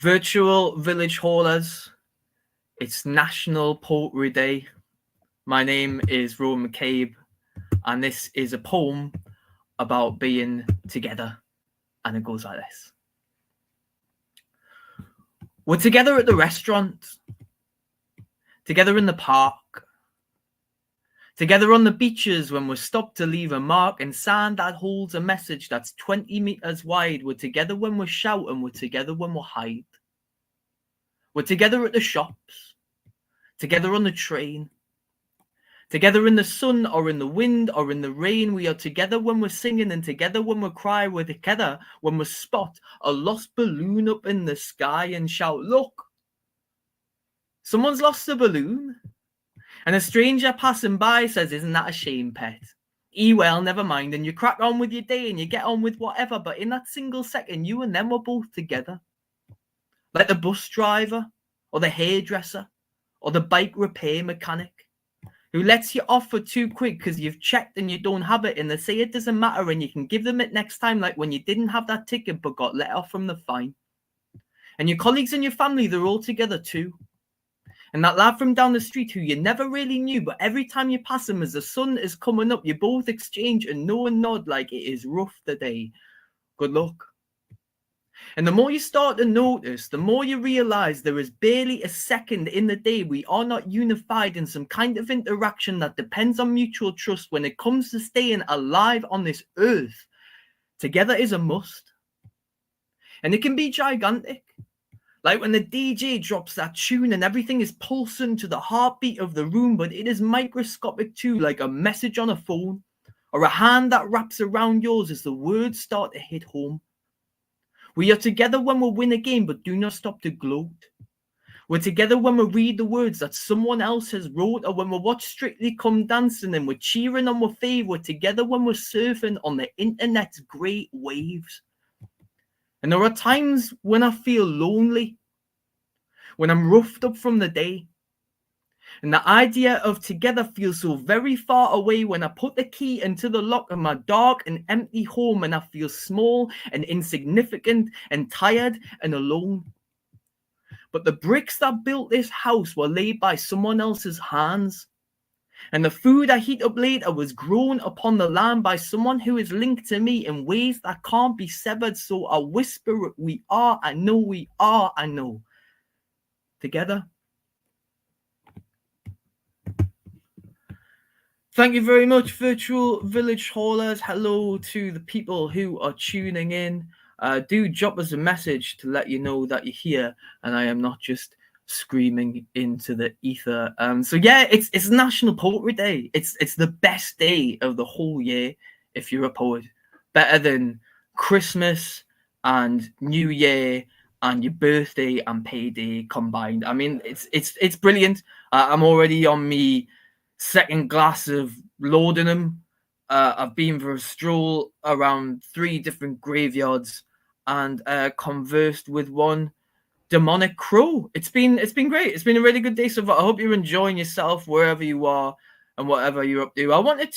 Virtual Village Hallers, it's National Poetry Day. My name is Rowan MCabe, and this is a poem about being together, and it goes like this. We're together at the restaurant, together in the park, together on the beaches when we're stopped to leave a mark in sand that holds a message that's 20 meters wide. We're together when we shout, and we're together when we hide. We're together at the shops, together on the train, together in the sun or in the wind or in the rain. We are together when we're singing and together when we cry. We're together when we spot a lost balloon up in the sky and shout, "Look, someone's lost a balloon." And a stranger passing by says, "Isn't that a shame, pet?" Well, never mind. And you crack on with your day and you get on with whatever. But in that single second, you and them were both together. Like the bus driver or the hairdresser or the bike repair mechanic who lets you off for too quick because you've checked and you don't have it, and they say it doesn't matter and you can give them it next time, like when you didn't have that ticket but got let off from the fine. And your colleagues and your family, they're all together too. And that lad from down the street who you never really knew, but every time you pass him as the sun is coming up, you both exchange and know and nod like it is rough today. Good luck. And the more you start to notice, the more you realize there is barely a second in the day we are not unified in some kind of interaction that depends on mutual trust when it comes to staying alive on this earth. Together is a must. And it can be gigantic. Like when the DJ drops that tune and everything is pulsing to the heartbeat of the room, but it is microscopic too, like a message on a phone or a hand that wraps around yours as the words start to hit home. We are together when we win a game, but do not stop to gloat. We're together when we read the words that someone else has wrote, or when we watch Strictly Come Dancing and we're cheering on our fave. We're together when we're surfing on the internet's great waves. And there are times when I feel lonely, when I'm roughed up from the day. And the idea of together feels so very far away when I put the key into the lock of my dark and empty home, and I feel small and insignificant and tired and alone. But the bricks that built this house were laid by someone else's hands. And the food I heat up later was grown upon the land by someone who is linked to me in ways that can't be severed. So I whisper, we are, I know we are, I know. Together. Thank you very much, Virtual Village Hallers. Hello to the people who are tuning in. Do drop us a message to let you know that you're here and I am not just screaming into the ether. So yeah, it's National Poetry Day. It's the best day of the whole year if you're a poet. Better than Christmas and New Year and your birthday and payday combined. I mean, it's brilliant. I'm already on me second glass of laudanum. I've been for a stroll around 3 different graveyards and conversed with one demonic crow. It's been great. It's been a really good day so far. I hope you're enjoying yourself wherever you are and whatever you're up to. I wanted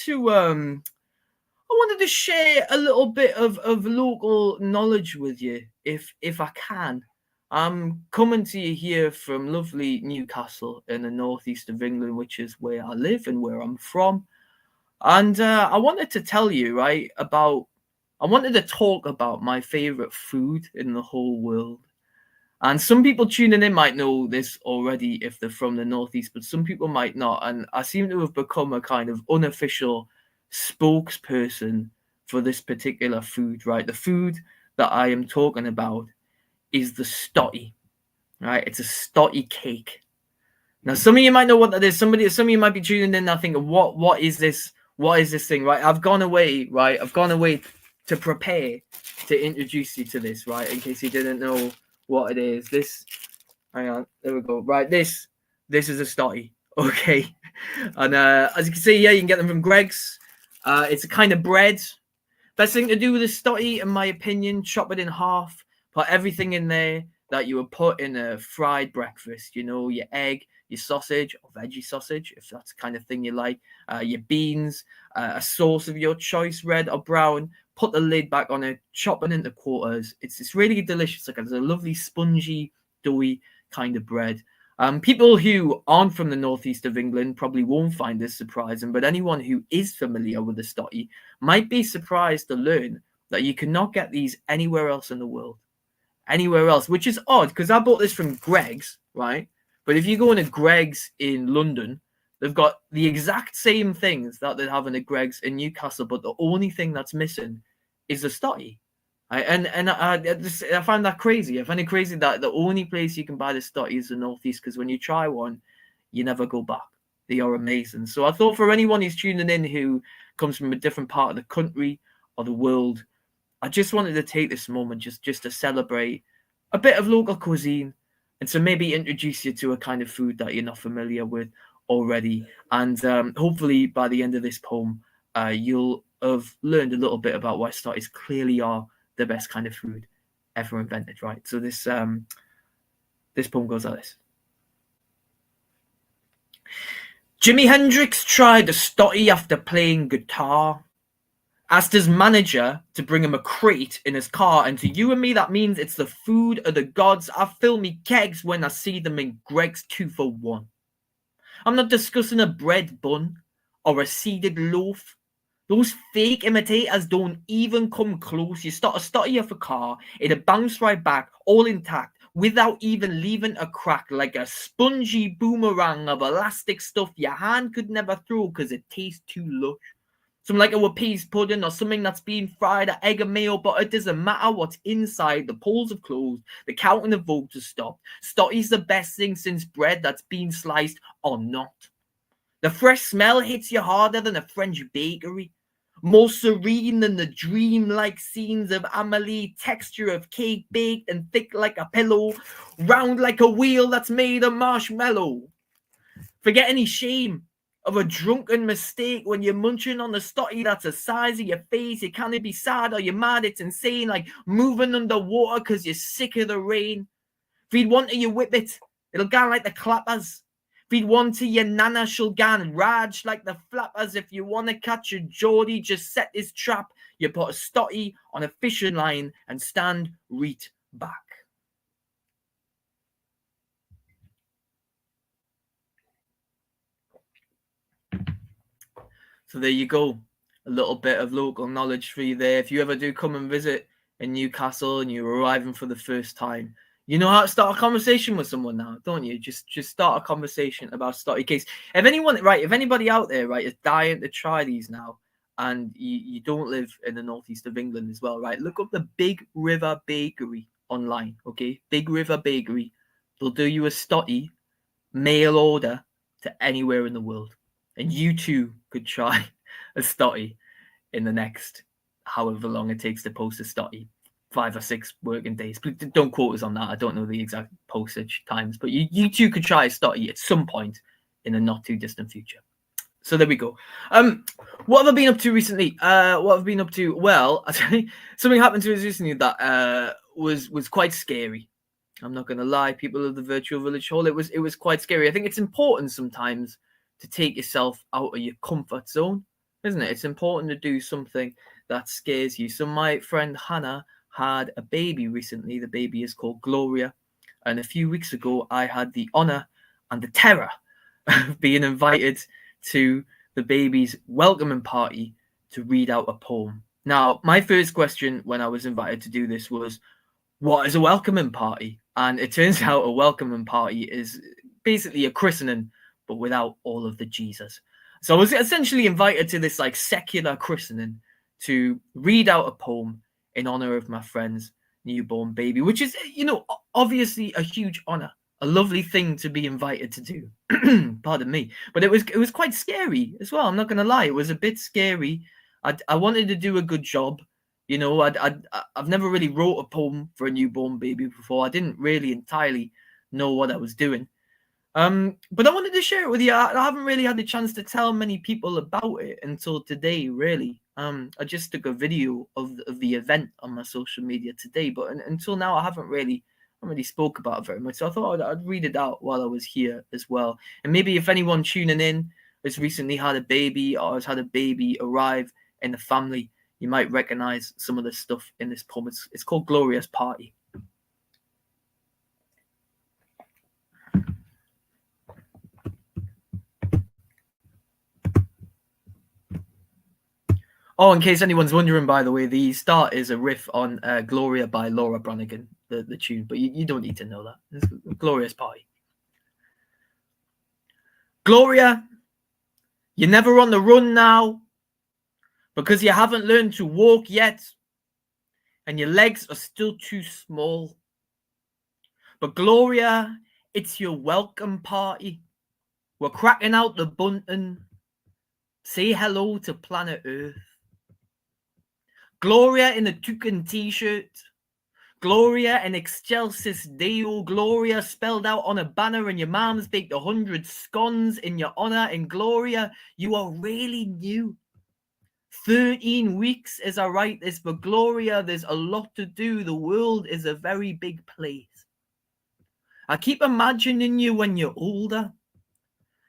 to share a little bit of local knowledge with you if I can. I'm coming to you here from lovely Newcastle in the northeast of England, which is where I live and where I'm from. And I wanted to tell you, I wanted to talk about my favorite food in the whole world. And some people tuning in might know this already if they're from the northeast, but some people might not. And I seem to have become a kind of unofficial spokesperson for this particular food, right? The food that I am talking about is the stotty, right? It's a stotty cake. Now, some of you might know what that is. Some of you might be tuning in now thinking, what is this? What is this thing, right? I've gone away to prepare to introduce you to this, right? In case you didn't know what it is. Hang on, there we go. Right, this is a stotty, okay? And as you can see, yeah, you can get them from Greg's. It's a kind of bread. Best thing to do with a stotty, in my opinion, chop it in half. Put everything in there that you would put in a fried breakfast. You know, your egg, your sausage or veggie sausage, if that's the kind of thing you like. Your beans, a sauce of your choice, red or brown. put the lid back on it, chop it into quarters. It's really delicious. Like, it's a lovely spongy, doughy kind of bread. People who aren't from the northeast of England probably won't find this surprising, but anyone who is familiar with the stotty might be surprised to learn that you cannot get these anywhere else in the world. Anywhere else, which is odd because I bought this from Greg's, right? But if you go into Greg's in London, they've got the exact same things that they have in the Greg's in Newcastle, but the only thing that's missing is the stotty. I find that crazy. I find it crazy that the only place you can buy the stotty is the northeast, because when you try one, you never go back. They are amazing. So I thought for anyone who's tuning in who comes from a different part of the country or the world, I just wanted to take this moment just to celebrate a bit of local cuisine and to maybe introduce you to a kind of food that you're not familiar with already. And hopefully by the end of this poem, you'll have learned a little bit about why stotties clearly are the best kind of food ever invented, right? So this poem goes like this. Jimi Hendrix tried a stotty after playing guitar. Asked his manager to bring him a crate in his car, and to you and me that means it's the food of the gods. I fill me kegs when I see them in Greg's 2-for-1. I'm not discussing a bread bun or a seeded loaf. Those fake imitators don't even come close. You start a stotty off a car, it'll bounce right back, all intact, without even leaving a crack, like a spongy boomerang of elastic stuff your hand could never throw because it tastes too lush. Something like a peas pudding or something that's been fried, an egg and mayo, but it doesn't matter what's inside. The polls have closed, the counting of votes has stopped. Stotty's the best thing since bread that's been sliced or not. The fresh smell hits you harder than a French bakery. More serene than the dream-like scenes of Amelie, texture of cake baked and thick like a pillow, round like a wheel that's made of marshmallow. Forget any shame of a drunken mistake when you're munching on the stotty that's the size of your face. You can't be sad or you're mad, it's insane, like moving underwater because you're sick of the rain. If you'd want to, you whip it, it'll go like the clappers. If you'd want to, your nana, she'll go and rage like the flappers. If you want to catch a Geordie, just set this trap. You put a stotty on a fishing line and stand right back. So there you go. A little bit of local knowledge for you there. If you ever do come and visit in Newcastle and you're arriving for the first time, you know how to start a conversation with someone now, don't you? Just start a conversation about stotty cakes. If anybody out there, right, is dying to try these now, and you don't live in the northeast of England as well, right, look up the Big River Bakery online, okay? Big River Bakery. They'll do you a stotty mail order to anywhere in the world. And you too could try a stotty in the next however long it takes to post a stotty, 5 or 6 working days. But don't quote us on that. I don't know the exact postage times, but you too could try a stotty at some point in the not too distant future. So there we go. What have I been up to recently? What have I been up to? Well, something happened to us recently that was quite scary. I'm not going to lie, people of the virtual village hall. It was quite scary. I think it's important sometimes to take yourself out of your comfort zone, isn't it? It's important to do something that scares you. So my friend Hannah had a baby recently. The baby is called Gloria. And a few weeks ago, I had the honor and the terror of being invited to the baby's welcoming party to read out a poem. Now, my first question when I was invited to do this was, what is a welcoming party? And it turns out a welcoming party is basically a christening, but without all of the Jesus. So I was essentially invited to this like secular christening to read out a poem in honor of my friend's newborn baby, which is, you know, obviously a huge honor, a lovely thing to be invited to do. Pardon me. But it was quite scary as well. I'm not going to lie. It was a bit scary. I wanted to do a good job. You know, I've never really wrote a poem for a newborn baby before. I didn't really entirely know what I was doing. But I wanted to share it with you. I haven't really had the chance to tell many people about it until today, really. I just took a video of the event on my social media today, but until now I haven't really spoke about it very much. So I thought I'd read it out while I was here as well. And maybe if anyone tuning in has recently had a baby or has had a baby arrive in the family, you might recognize some of the stuff in this poem. It's called Gloria's Party. Oh, in case anyone's wondering, by the way, the start is a riff on Gloria by Laura Branigan, the tune, but you don't need to know that. It's Gloria's Party. Gloria, you're never on the run now because you haven't learned to walk yet and your legs are still too small. But Gloria, it's your welcome party. We're cracking out the bunting. Say hello to planet Earth. Gloria in a toucan t-shirt. Gloria in Excelsis Deo. Gloria spelled out on a banner, and your mom's baked 100 scones in your honor. And Gloria, you are really new. 13 weeks as I write this, but Gloria, there's a lot to do. The world is a very big place. I keep imagining you when you're older.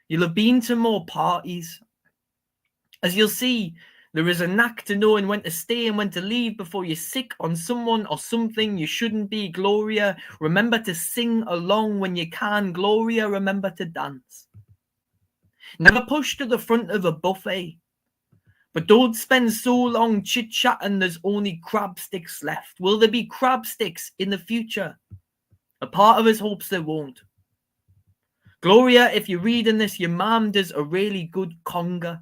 You'll have been to more parties. As you'll see, there is a knack to knowing when to stay and when to leave before you're sick on someone or something you shouldn't be. Gloria, remember to sing along when you can. Gloria, remember to dance. Never push to the front of a buffet, but don't spend so long chit-chatting there's only crab sticks left. Will there be crab sticks in the future? A part of us hopes there won't. Gloria, if you're reading this, your mom does a really good conga.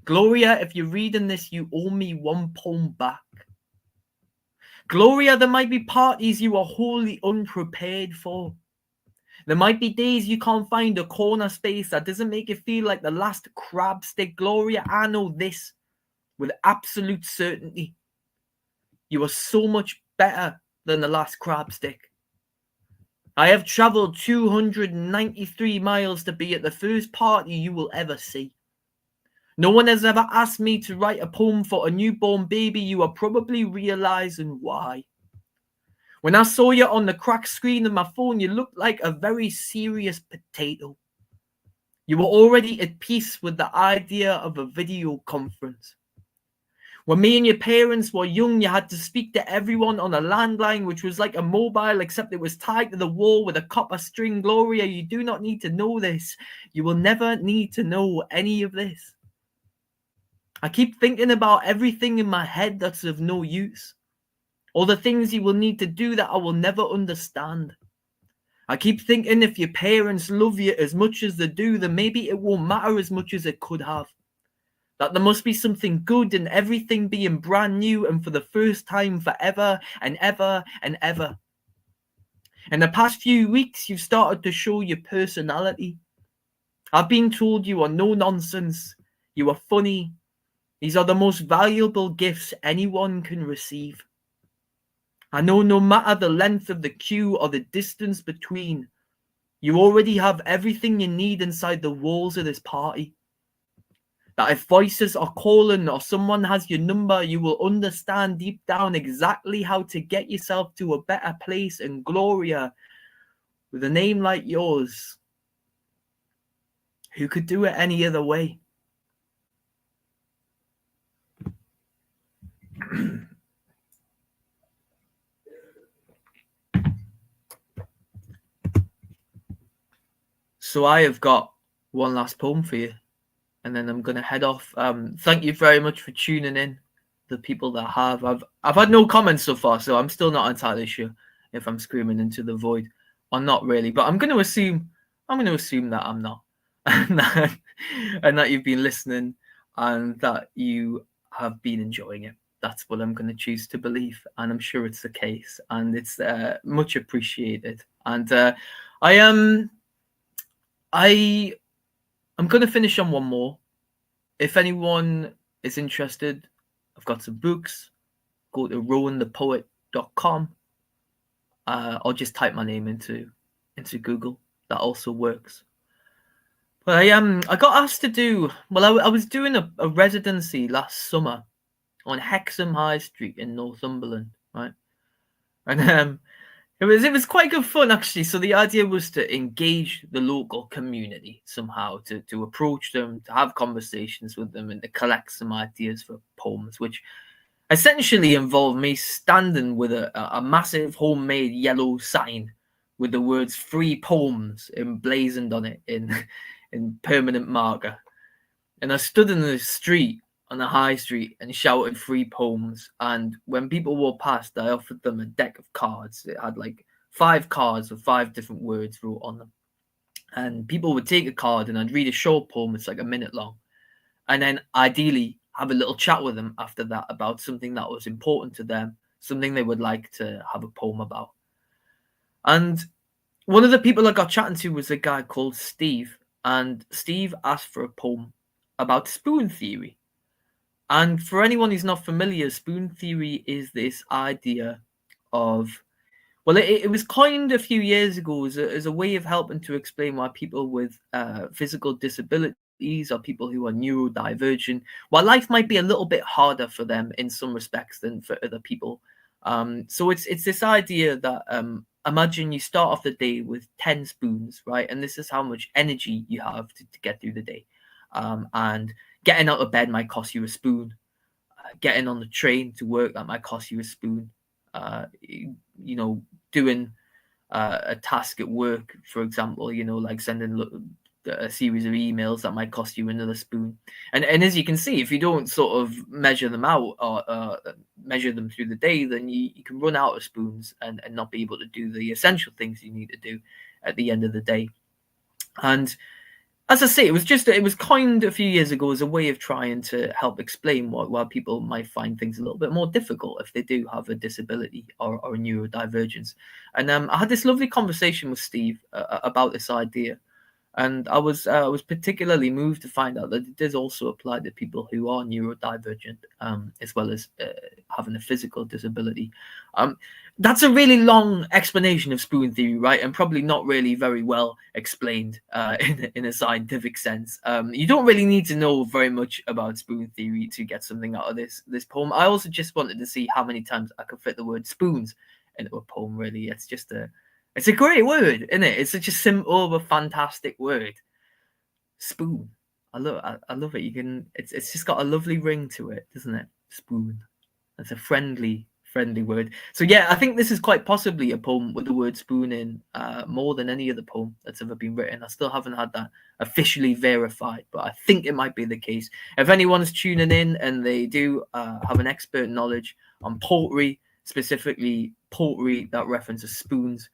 Gloria, if you're reading this, you owe me one poem back. Gloria, there might be parties you are wholly unprepared for. There might be days you can't find a corner space that doesn't make you feel like the last crab stick. Gloria, I know this with absolute certainty. You are so much better than the last crab stick. I have traveled 293 miles to be at the first party you will ever see. No one has ever asked me to write a poem for a newborn baby. You are probably realizing why. When I saw you on the cracked screen of my phone, you looked like a very serious potato. You were already at peace with the idea of a video conference. When me and your parents were young, you had to speak to everyone on a landline, which was like a mobile, except it was tied to the wall with a copper string. Gloria, you do not need to know this. You will never need to know any of this. I keep thinking about everything in my head that's of no use. All the things you will need to do that I will never understand. I keep thinking if your parents love you as much as they do, then maybe it won't matter as much as it could have. That there must be something good in everything being brand new and for the first time forever and ever and ever. In the past few weeks, you've started to show your personality. I've been told you are no nonsense. You are funny. These are the most valuable gifts anyone can receive. I know no matter the length of the queue or the distance between, you already have everything you need inside the walls of this party. That if voices are calling or someone has your number, you will understand deep down exactly how to get yourself to a better place. And Gloria, with a name like yours, who could do it any other way? So I have got one last poem for you, and then I'm going to head off. Thank you very much for tuning in, the people that have. I've had no comments so far, so I'm still not entirely sure if I'm screaming into the void or not really. But I'm going to assume that I'm not, and that you've been listening and that you have been enjoying it. That's what I'm going to choose to believe, and I'm sure it's the case, and it's much appreciated. And I'm going to finish on one more. If anyone is interested, I've got some books. Go to rowanthepoet.com, or just type my name into Google. That also works. But I got asked to do, I was doing a residency last summer on Hexham High Street in Northumberland, right? And It was quite good fun, actually. So the idea was to engage the local community somehow, to approach them, to have conversations with them, and to collect some ideas for poems, which essentially involved me standing with a massive homemade yellow sign with the words "free poems" emblazoned on it in permanent marker. And I stood in the street, on the high street, and shouted free poems. And when people walked past, I offered them a deck of cards. It had like 5 cards with 5 different words wrote on them. And people would take a card, and I'd read a short poem. It's like a minute long. And then ideally have a little chat with them after that about something that was important to them, something they would like to have a poem about. And one of the people I got chatting to was a guy called Steve. And Steve asked for a poem about spoon theory. And for anyone who's not familiar, spoon theory is this idea of, well, it was coined a few years ago as a way of helping to explain why people with physical disabilities or people who are neurodivergent, while life might be a little bit harder for them in some respects than for other people. So it's this idea that imagine you start off the day with 10 spoons, right? And this is how much energy you have to get through the day. And getting out of bed might cost you a spoon. Getting on the train to work, that might cost you a spoon. Doing a task at work, for example, like sending a series of emails, that might cost you another spoon. And as you can see, if you don't sort of measure them out or measure them through the day, then you can run out of spoons and not be able to do the essential things you need to do at the end of the day. And as I say, it was coined a few years ago as a way of trying to help explain why people might find things a little bit more difficult if they do have a disability or a neurodivergence. And I had this lovely conversation with Steve about this idea. And I was particularly moved to find out that it does also apply to people who are neurodivergent, as well as having a physical disability. That's a really long explanation of spoon theory, right? And probably not really very well explained in a scientific sense. You don't really need to know very much about spoon theory to get something out of this poem. I also just wanted to see how many times I could fit the word spoons into a poem. Really, it's a great word, isn't it? It's such a simple but fantastic word. Spoon. I love it. It's just got a lovely ring to it, doesn't it? Spoon. It's a friendly word. So yeah, I think this is quite possibly a poem with the word spoon in more than any other poem that's ever been written. I still haven't had that officially verified, but I think it might be the case. If anyone's tuning in and they do have an expert knowledge on poetry, specifically poetry that references spoons,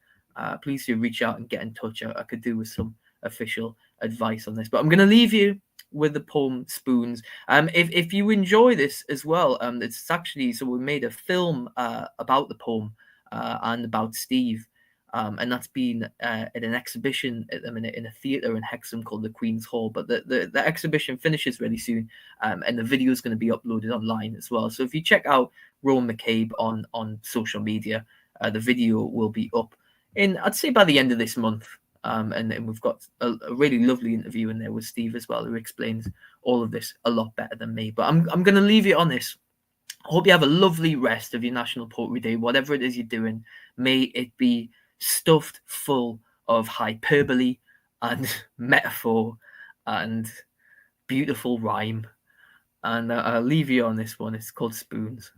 please do reach out and get in touch. I could do with some official advice on this, but I'm going to leave you with the poem Spoons. If you enjoy this as well, it's actually, so we made a film about the poem and about Steve, and that's been at an exhibition at the minute in a theatre in Hexham called the Queen's Hall. But the exhibition finishes really soon, and the video is going to be uploaded online as well. So if you check out Rowan MCabe on social media, the video will be up I'd say by the end of this month. And we've got a really lovely interview in there with Steve as well, who explains all of this a lot better than me. But I'm going to leave you on this. I hope you have a lovely rest of your National Poetry Day, whatever it is you're doing. May it be stuffed full of hyperbole and metaphor and beautiful rhyme. And I'll leave you on this one. It's called Spoons.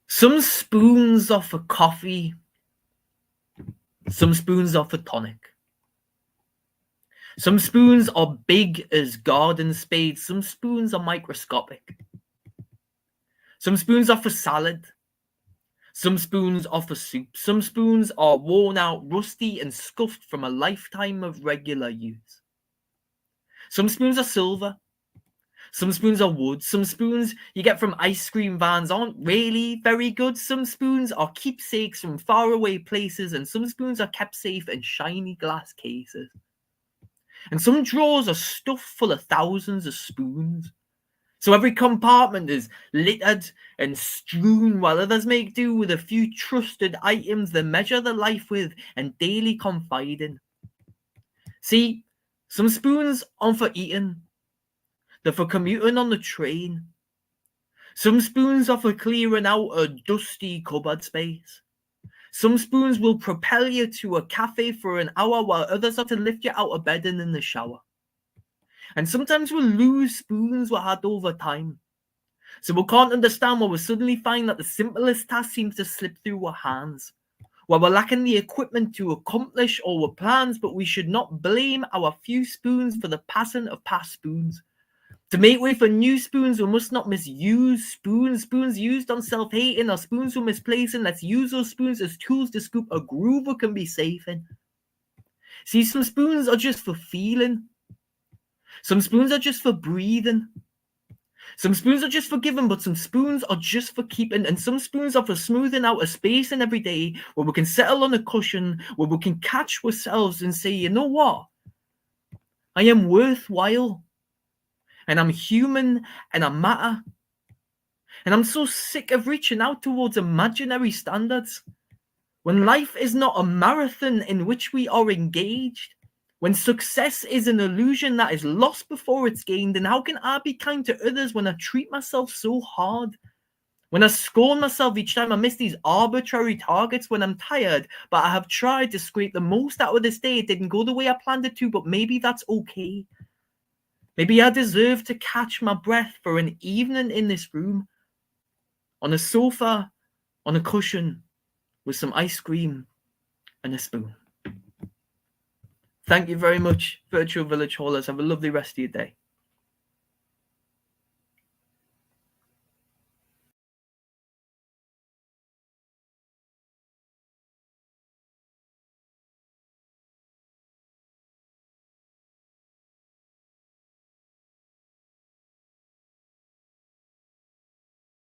Some spoons offer coffee. Some spoons offer tonic. Some spoons are big as garden spades. Some spoons are microscopic. Some spoons offer salad. Some spoons offer soup. Some spoons are worn out, rusty, and scuffed from a lifetime of regular use. Some spoons are silver. Some spoons are wood. Some spoons you get from ice cream vans aren't really very good. Some spoons are keepsakes from faraway places, and some spoons are kept safe in shiny glass cases. And some drawers are stuffed full of thousands of spoons. So every compartment is littered and strewn, while others make do with a few trusted items they measure their life with and daily confide in. See, some spoons aren't for eating. They're for commuting on the train. Some spoons offer clearing out a dusty cupboard space. Some spoons will propel you to a cafe for an hour, while others are to lift you out of bed and in the shower. And sometimes we'll lose spoons we had over time. So we can't understand why we suddenly find that the simplest task seems to slip through our hands. While we're lacking the equipment to accomplish our plans, but we should not blame our few spoons for the passing of past spoons. To make way for new spoons, we must not misuse spoons. Spoons used on self-hating or spoons we're misplacing. Let's use those spoons as tools to scoop a groove we can be safe in. See, some spoons are just for feeling. Some spoons are just for breathing. Some spoons are just for giving, but some spoons are just for keeping. And some spoons are for smoothing out a space in every day where we can settle on a cushion, where we can catch ourselves and say, you know what? I am worthwhile. And I'm human and I matter. And I'm so sick of reaching out towards imaginary standards. When life is not a marathon in which we are engaged, when success is an illusion that is lost before it's gained, then how can I be kind to others when I treat myself so hard? When I scorn myself each time I miss these arbitrary targets, when I'm tired, but I have tried to scrape the most out of this day. It didn't go the way I planned it to, but maybe that's okay. Maybe I deserve to catch my breath for an evening in this room, on a sofa, on a cushion, with some ice cream and a spoon. Thank you very much, Virtual Village Hallers. Have a lovely rest of your day.